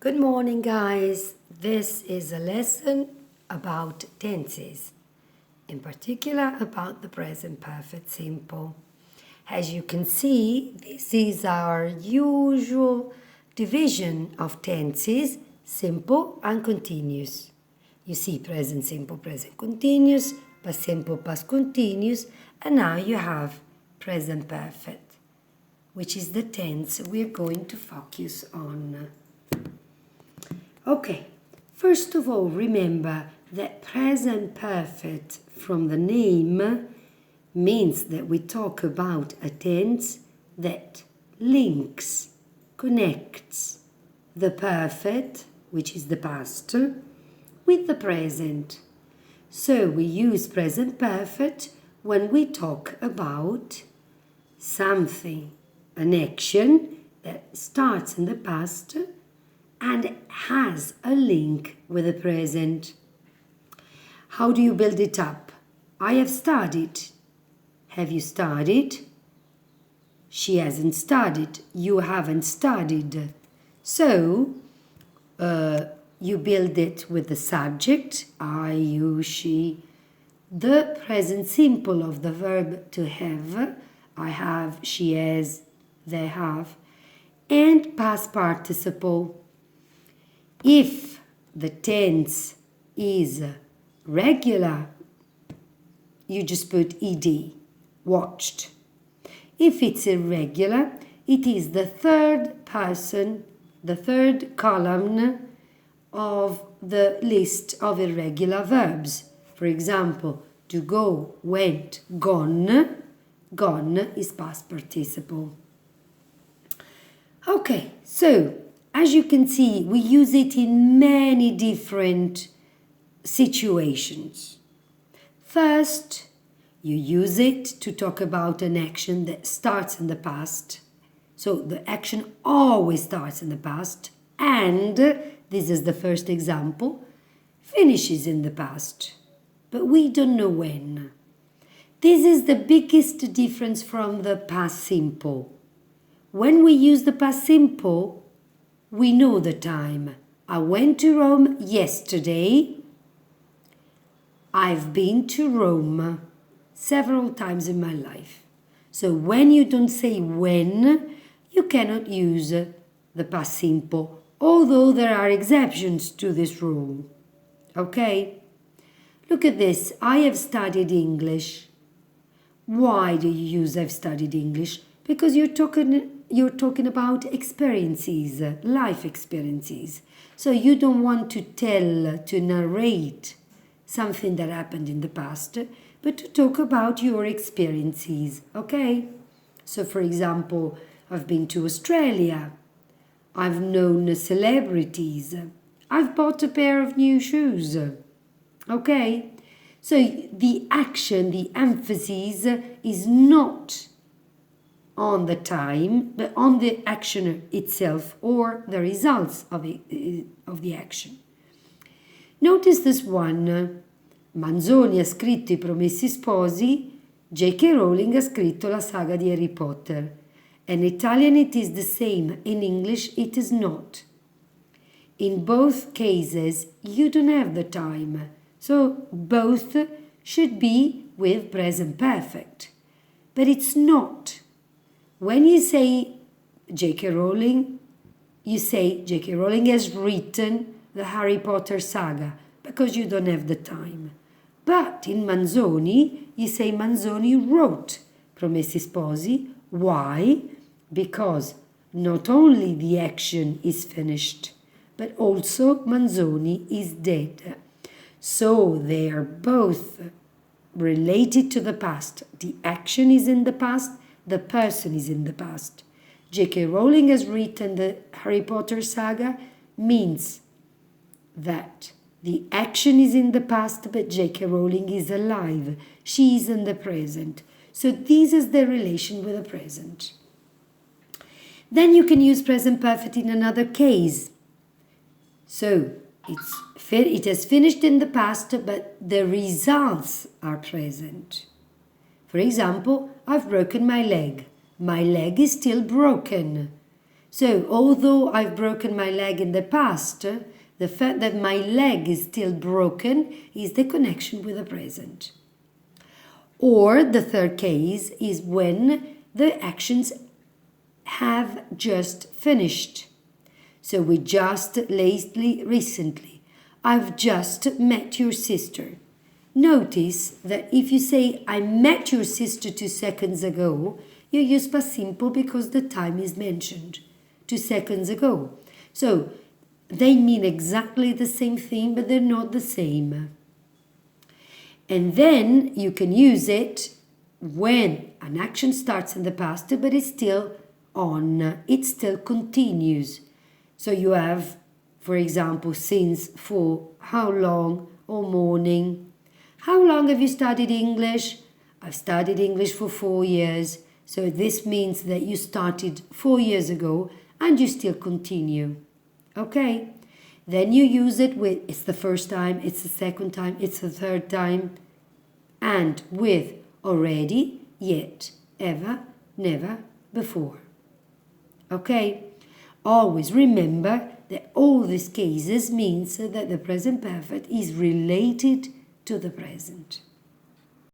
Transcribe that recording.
Good morning, guys. This is a lesson about tenses, in particular about the present perfect simple. As you can see, this is our usual division of tenses, simple and continuous. You see present simple, present continuous, past simple, past continuous, and now you have present perfect, which is the tense we're going to focus on. Okay, first of all, remember that present perfect from the name means that we talk about a tense that links, connects the perfect, which is the past, with the present. So we use present perfect when we talk about something, an action that starts in the past and has a link with the present. How do you build it up? I have studied. Have you studied? She hasn't studied. You haven't studied. So, you build it with the subject, I, you, she, the present simple of the verb to have, I have, she has, they have, and past participle. If the tense is regular, you just put ed, watched. If it's irregular, it is the third person, the third column of the list of irregular verbs. For example, to go, went, gone. Gone is past participle. Okay, so as you can see, we use it in many different situations. First, you use it to talk about an action that starts in the past. So the action always starts in the past, and this is the first example, finishes in the past. But we don't know when. This is the biggest difference from the past simple. When we use the past simple, we know the time. I went to Rome yesterday. I've been to Rome several times in my life. So when you don't say when, you cannot use the past simple, although there are exceptions to this rule. Okay? Look at this. I have studied English. Why do you use I've studied English? Because you're talking about experiences, life experiences. So you don't want to narrate something that happened in the past, but to talk about your experiences, okay? So for example, I've been to Australia. I've known celebrities. I've bought a pair of new shoes, okay? So the action, the emphasis is not on the time, but on the action itself or the results of the action. Notice this one. Manzoni ha scritto I Promessi Sposi, J.K. Rowling ha scritto la saga di Harry Potter. In Italian it is the same, in English it is not. In both cases you don't have the time, so both should be with present perfect. But it's not. When you say J.K. Rowling, you say J.K. Rowling has written the Harry Potter saga because you don't have the time. But in Manzoni, you say Manzoni wrote Promessi Sposi. Why? Because not only the action is finished, but also Manzoni is dead. So they are both related to the past. The action is in the past, the person is in the past. J.K. Rowling has written the Harry Potter saga means that the action is in the past, but J.K. Rowling is alive. She is in the present. So this is the relation with the present. Then you can use present perfect in another case. So it has finished in the past, but the results are present. For example, I've broken my leg. My leg is still broken. So, although I've broken my leg in the past, the fact that my leg is still broken is the connection with the present. Or the third case is when the actions have just finished. So we just lately, recently, I've just met your sister. Notice that if you say, I met your sister 2 seconds ago, you use past simple because the time is mentioned, 2 seconds ago. So they mean exactly the same thing, but they're not the same. And then you can use it when an action starts in the past, but it's still on, it still continues. So you have, for example, since, for, how long, or morning. How long have you studied English? I've studied English for 4 years. So this means that you started 4 years ago and you still continue. Okay? Then you use it with, it's the first time, it's the second time, it's the third time. And with already, yet, ever, never, before. Okay? Always remember that all these cases means that the present perfect is related to the present.